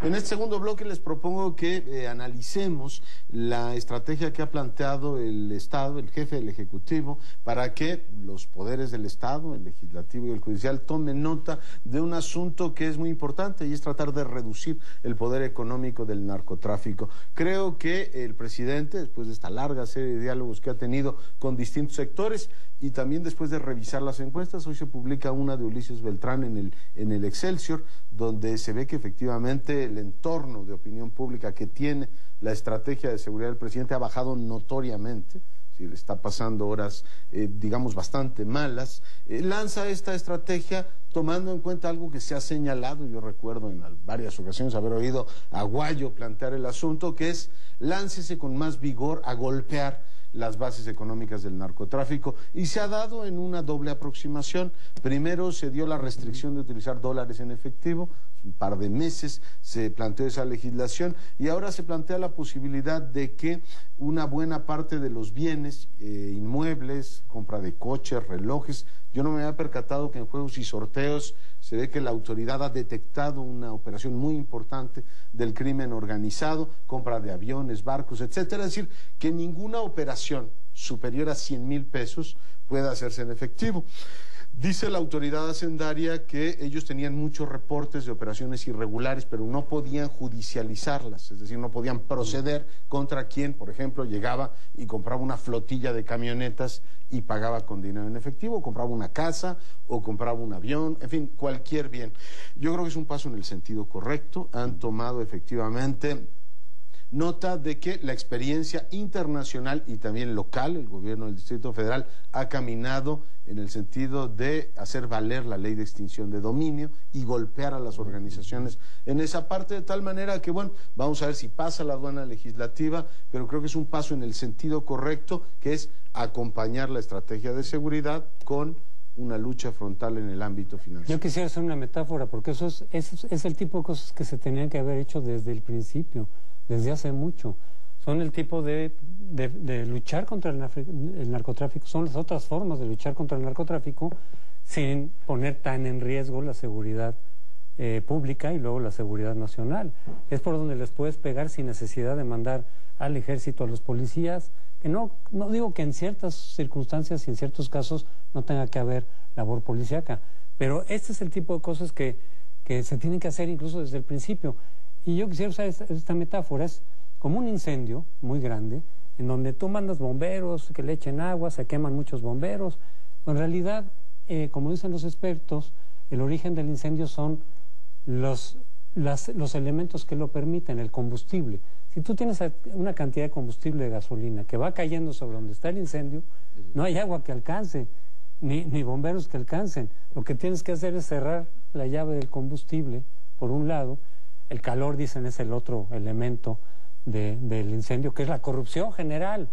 En este segundo bloque les propongo que analicemos la estrategia que ha planteado el Estado, el jefe del Ejecutivo, para que los poderes del Estado, el Legislativo y el Judicial, tomen nota de un asunto que es muy importante y es tratar de reducir el poder económico del narcotráfico. Creo que el presidente, después de esta larga serie de diálogos que ha tenido con distintos sectores y también después de revisar las encuestas, hoy se publica una de Ulises Beltrán en el Excelsior, donde se ve que efectivamente el entorno de opinión pública que tiene la estrategia de seguridad del presidente ha bajado notoriamente. Si le está pasando horas, digamos, bastante malas. Lanza esta estrategia tomando en cuenta algo que se ha señalado. Yo recuerdo en varias ocasiones haber oído a Guayo plantear el asunto, que es láncese con más vigor a golpear las bases económicas del narcotráfico, y se ha dado en una doble aproximación. Primero se dio la restricción de utilizar dólares en efectivo, un par de meses se planteó esa legislación, y ahora se plantea la posibilidad de que una buena parte de los bienes inmuebles, compra de coches, relojes. Yo no me había percatado que en juegos y sorteos se ve que la autoridad ha detectado una operación muy importante del crimen organizado, compra de aviones, barcos, etcétera. Es decir, que ninguna operación superior a 100,000 pesos pueda hacerse en efectivo. Dice la autoridad hacendaria que ellos tenían muchos reportes de operaciones irregulares, pero no podían judicializarlas, es decir, no podían proceder contra quien, por ejemplo, llegaba y compraba una flotilla de camionetas y pagaba con dinero en efectivo, o compraba una casa, o compraba un avión, en fin, cualquier bien. Yo creo que es un paso en el sentido correcto. Han tomado efectivamente nota de que la experiencia internacional y también local, el gobierno del Distrito Federal, ha caminado en el sentido de hacer valer la ley de extinción de dominio y golpear a las organizaciones en esa parte, de tal manera que, bueno, vamos a ver si pasa la aduana legislativa, pero creo que es un paso en el sentido correcto, que es acompañar la estrategia de seguridad con una lucha frontal en el ámbito financiero. Yo quisiera hacer una metáfora, porque eso es el tipo de cosas que se tenían que haber hecho desde el principio, desde hace mucho. Son el tipo de luchar contra el narcotráfico, son las otras formas de luchar contra el narcotráfico sin poner tan en riesgo la seguridad pública y luego la seguridad nacional. Es por donde les puedes pegar sin necesidad de mandar al ejército, a los policías, que no digo que en ciertas circunstancias y en ciertos casos no tenga que haber labor policíaca, pero este es el tipo de cosas que se tienen que hacer incluso desde el principio. Y yo quisiera usar esta metáfora, es como un incendio muy grande, en donde tú mandas bomberos, que le echen agua, se queman muchos bomberos. En realidad, como dicen los expertos, el origen del incendio son los elementos que lo permiten, el combustible. Si tú tienes una cantidad de combustible de gasolina que va cayendo sobre donde está el incendio, no hay agua que alcance, ni bomberos que alcancen. Lo que tienes que hacer es cerrar la llave del combustible, por un lado. El calor, dicen, es el otro elemento del incendio, que es la corrupción general.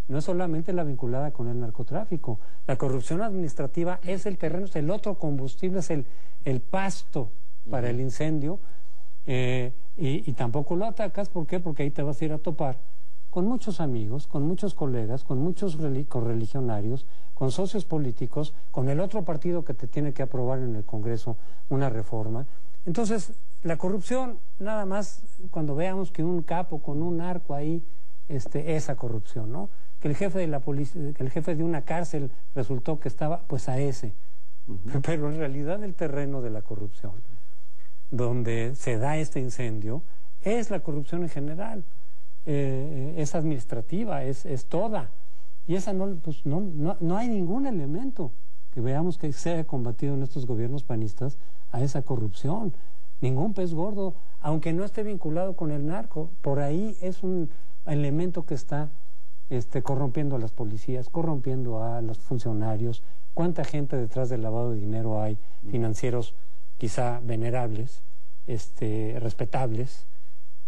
No es solamente la vinculada con el narcotráfico. La corrupción administrativa es el terreno, es el otro combustible, es el pasto para el incendio. Y tampoco lo atacas. ¿Por qué? Porque ahí te vas a ir a topar con muchos amigos, con muchos colegas, con muchos correligionarios, con socios políticos, con el otro partido que te tiene que aprobar en el Congreso una reforma. Entonces, la corrupción, nada más cuando veamos que un capo con un arco ahí, esa corrupción, ¿no? Que el jefe de la policía, que el jefe de una cárcel resultó que estaba, pues a ese. Pero en realidad el terreno de la corrupción, donde se da este incendio, es la corrupción en general. Es administrativa, es toda. Y esa no hay ningún elemento que veamos que se haya combatido en estos gobiernos panistas a esa corrupción. Ningún pez gordo, aunque no esté vinculado con el narco, por ahí es un elemento que está corrompiendo a las policías, corrompiendo a los funcionarios. ¿Cuánta gente detrás del lavado de dinero hay? Financieros quizá venerables, respetables,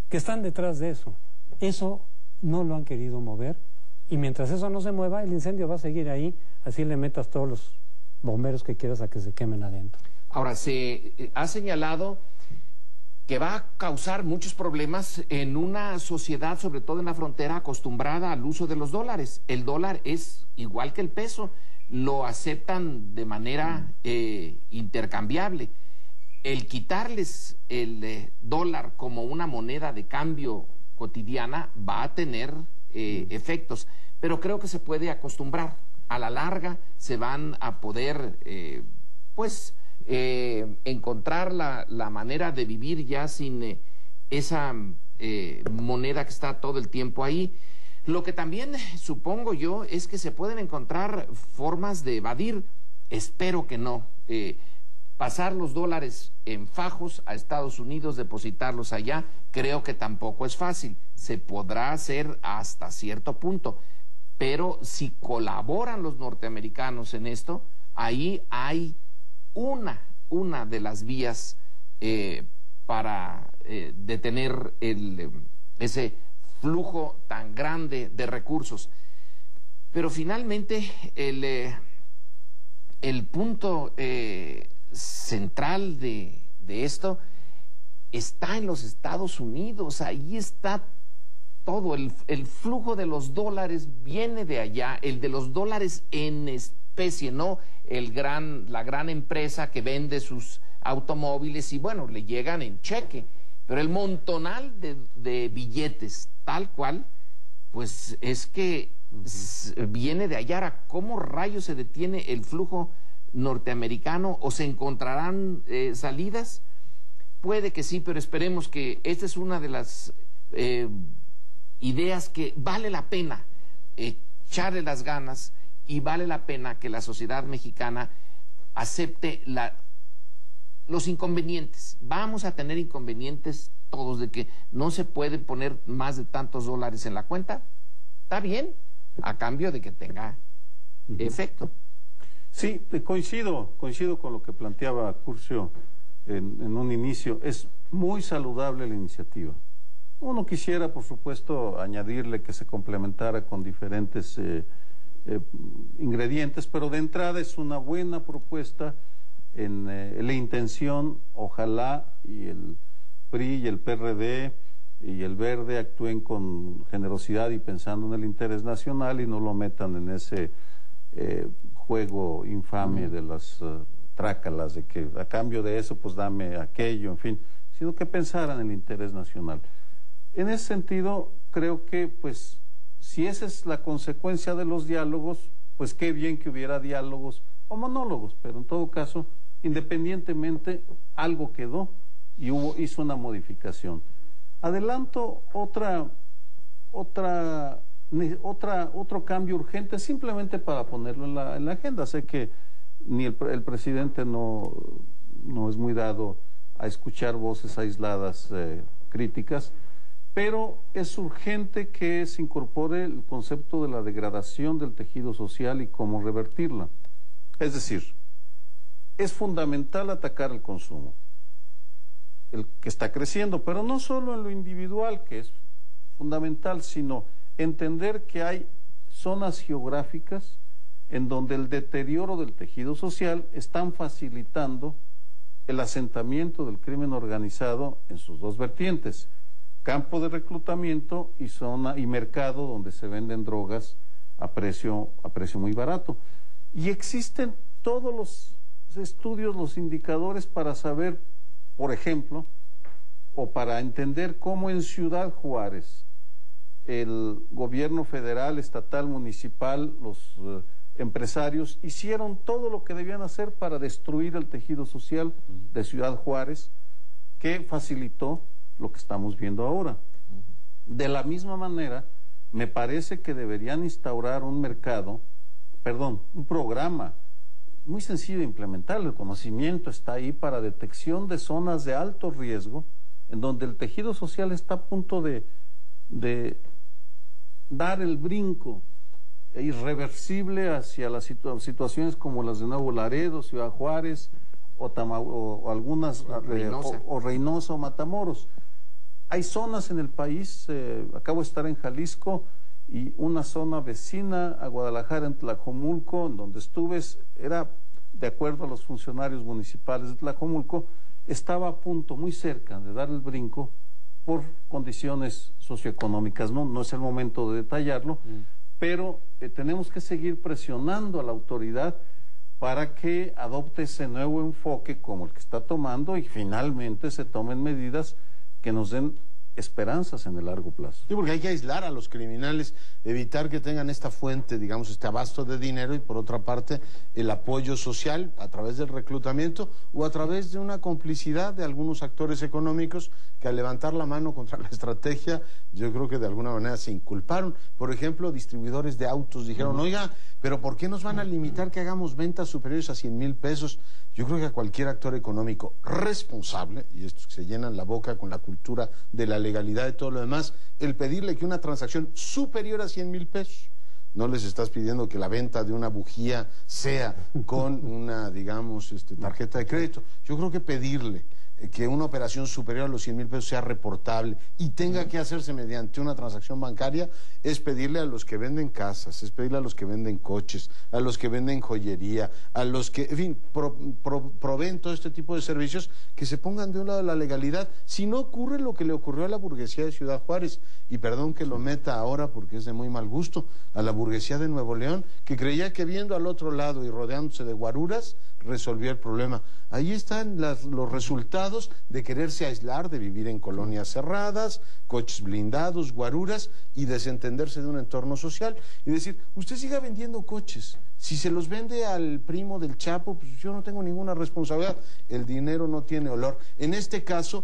que están detrás de eso. Eso no lo han querido mover, y mientras eso no se mueva, el incendio va a seguir ahí, así le metas todos los bomberos que quieras a que se quemen adentro. Ahora, se ha señalado que va a causar muchos problemas en una sociedad, sobre todo en la frontera, acostumbrada al uso de los dólares. El dólar es igual que el peso, lo aceptan de manera intercambiable. el quitarles el dólar como una moneda de cambio cotidiana va a tener efectos, pero creo que se puede acostumbrar. A la larga se van a poder, encontrar la manera de vivir ya sin esa moneda que está todo el tiempo ahí. Lo que también supongo yo es que se pueden encontrar formas de evadir, espero que no, pasar los dólares en fajos a Estados Unidos, depositarlos allá, creo que tampoco es fácil. Se podrá hacer hasta cierto punto, pero si colaboran los norteamericanos en esto, ahí hay una de las vías para detener ese flujo tan grande de recursos. Pero finalmente el punto central de esto está en los Estados Unidos. Ahí está todo. El flujo de los dólares viene de allá, el de los dólares en especie, no la gran empresa que vende sus automóviles y bueno, le llegan en cheque, pero el montonal de billetes tal cual, pues es que viene de allá. ¿Cómo rayos se detiene el flujo norteamericano o se encontrarán salidas? Puede que sí, pero esperemos que esta es una de las ideas que vale la pena echarle las ganas y vale la pena que la sociedad mexicana acepte los inconvenientes. Vamos a tener inconvenientes todos de que no se puede poner más de tantos dólares en la cuenta. Está bien, a cambio de que tenga efecto. Sí, coincido con lo que planteaba Curcio en un inicio. Es muy saludable la iniciativa. Uno quisiera, por supuesto, añadirle que se complementara con diferentes ingredientes, pero de entrada es una buena propuesta en la intención. Ojalá y el PRI y el PRD y el Verde actúen con generosidad y pensando en el interés nacional y no lo metan en ese juego infame de las trácalas, de que a cambio de eso pues dame aquello, en fin, sino que pensaran en el interés nacional. En ese sentido, creo que pues si esa es la consecuencia de los diálogos, pues qué bien que hubiera diálogos o monólogos, pero en todo caso, independientemente, algo quedó y hizo una modificación. Adelanto otro cambio urgente, simplemente para ponerlo en la agenda. Sé que ni el presidente no es muy dado a escuchar voces aisladas críticas, pero es urgente que se incorpore el concepto de la degradación del tejido social y cómo revertirla. Es decir, es fundamental atacar el consumo, el que está creciendo, pero no solo en lo individual, que es fundamental, sino entender que hay zonas geográficas en donde el deterioro del tejido social están facilitando el asentamiento del crimen organizado en sus dos vertientes: campo de reclutamiento y zona y mercado donde se venden drogas a precio muy barato. Y existen todos los estudios, los indicadores para saber, por ejemplo, o para entender cómo en Ciudad Juárez el gobierno federal, estatal, municipal, los empresarios hicieron todo lo que debían hacer para destruir el tejido social de Ciudad Juárez, que facilitó lo que estamos viendo ahora. De la misma manera, me parece que deberían instaurar un programa muy sencillo de implementar. El conocimiento está ahí para detección de zonas de alto riesgo, en donde el tejido social está a punto de dar el brinco irreversible hacia las situaciones como las de Nuevo Laredo, Ciudad Juárez o algunas Reynosa o Matamoros. Hay zonas en el país, acabo de estar en Jalisco, y una zona vecina a Guadalajara, en Tlajomulco, en donde estuve, era, de acuerdo a los funcionarios municipales de Tlajomulco, estaba a punto, muy cerca de dar el brinco por condiciones socioeconómicas. No es el momento de detallarlo, pero tenemos que seguir presionando a la autoridad para que adopte ese nuevo enfoque como el que está tomando y finalmente se tomen medidas que nos den esperanzas en el largo plazo. Sí, porque hay que aislar a los criminales, evitar que tengan esta fuente, digamos, este abasto de dinero y por otra parte el apoyo social a través del reclutamiento o a través de una complicidad de algunos actores económicos que al levantar la mano contra la estrategia, yo creo que de alguna manera se inculparon. Por ejemplo, distribuidores de autos dijeron, oiga, pero ¿por qué nos van a limitar que hagamos ventas superiores a 100,000 pesos? Yo creo que a cualquier actor económico responsable, y estos que se llenan la boca con la cultura de la legalidad y todo lo demás, el pedirle que una transacción superior a 100,000 pesos, no les estás pidiendo que la venta de una bujía sea con una, digamos, tarjeta de crédito. Yo creo que pedirle que una operación superior a los 100,000 pesos sea reportable y tenga que hacerse mediante una transacción bancaria es pedirle a los que venden casas, es pedirle a los que venden coches, a los que venden joyería, a los que, en fin, proveen todo este tipo de servicios, que se pongan de un lado de la legalidad. Si no ocurre lo que le ocurrió a la burguesía de Ciudad Juárez, y perdón que lo meta ahora porque es de muy mal gusto, a la burguesía de Nuevo León, que creía que viendo al otro lado y rodeándose de guaruras resolvía el problema. Ahí están los resultados de quererse aislar, de vivir en colonias cerradas, coches blindados, guaruras y desentenderse de un entorno social y decir, usted siga vendiendo coches, si se los vende al primo del Chapo, pues yo no tengo ninguna responsabilidad, el dinero no tiene olor. En este caso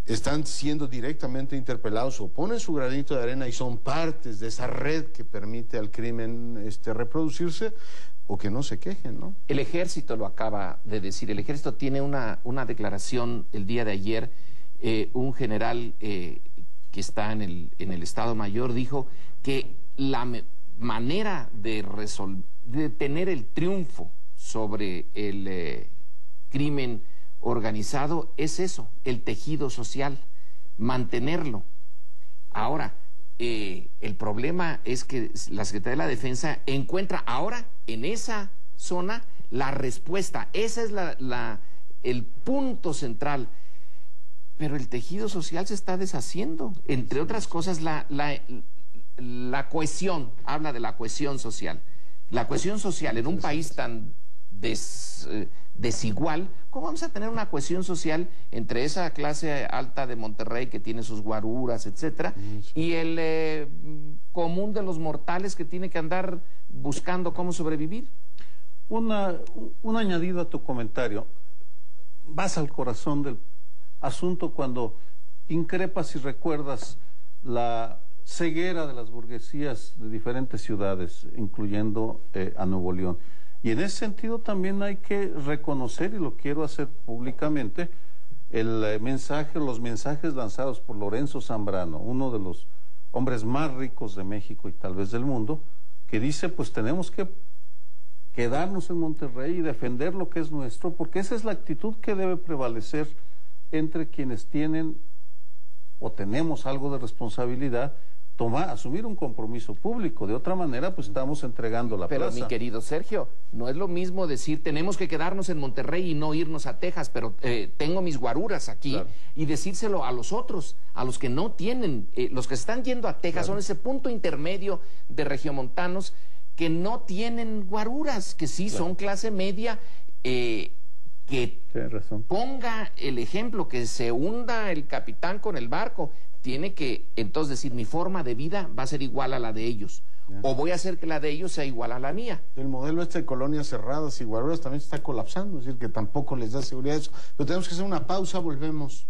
están siendo directamente interpelados o ponen su granito de arena y son partes de esa red que permite al crimen reproducirse, o que no se quejen, ¿no? El ejército lo acaba de decir. El ejército tiene una declaración el día de ayer. Un general que está en el Estado Mayor dijo que la manera de tener el triunfo sobre el crimen organizado es eso, el tejido social, mantenerlo. Ahora, el problema es que la Secretaría de la Defensa encuentra ahora en esa zona la respuesta. Ese es el punto central. Pero el tejido social se está deshaciendo. Entre otras cosas, la cohesión, habla de la cohesión social. La cohesión social en un país tan desigual, ¿cómo vamos a tener una cohesión social entre esa clase alta de Monterrey que tiene sus guaruras, etcétera, y el común de los mortales que tiene que andar buscando cómo sobrevivir? Un añadido a tu comentario. Vas al corazón del asunto cuando increpas y recuerdas la ceguera de las burguesías de diferentes ciudades, incluyendo a Nuevo León. Y en ese sentido también hay que reconocer, y lo quiero hacer públicamente, los mensajes lanzados por Lorenzo Zambrano, uno de los hombres más ricos de México y tal vez del mundo, que dice, pues tenemos que quedarnos en Monterrey y defender lo que es nuestro, porque esa es la actitud que debe prevalecer entre quienes tienen o tenemos algo de responsabilidad, asumir un compromiso público. De otra manera, pues estamos entregando la plaza. Pero mi querido Sergio, no es lo mismo decir tenemos que quedarnos en Monterrey y no irnos a Texas, pero tengo mis guaruras aquí, claro, y decírselo a los otros, a los que no tienen, los que están yendo a Texas, claro, son ese punto intermedio de regiomontanos que no tienen guaruras, que sí, claro, son clase media, que ponga el ejemplo, que se hunda el capitán con el barco. Tiene que entonces decir, mi forma de vida va a ser igual a la de ellos, o voy a hacer que la de ellos sea igual a la mía. El modelo de colonias cerradas y guaruras también se está colapsando, es decir, que tampoco les da seguridad eso. Pero tenemos que hacer una pausa, volvemos.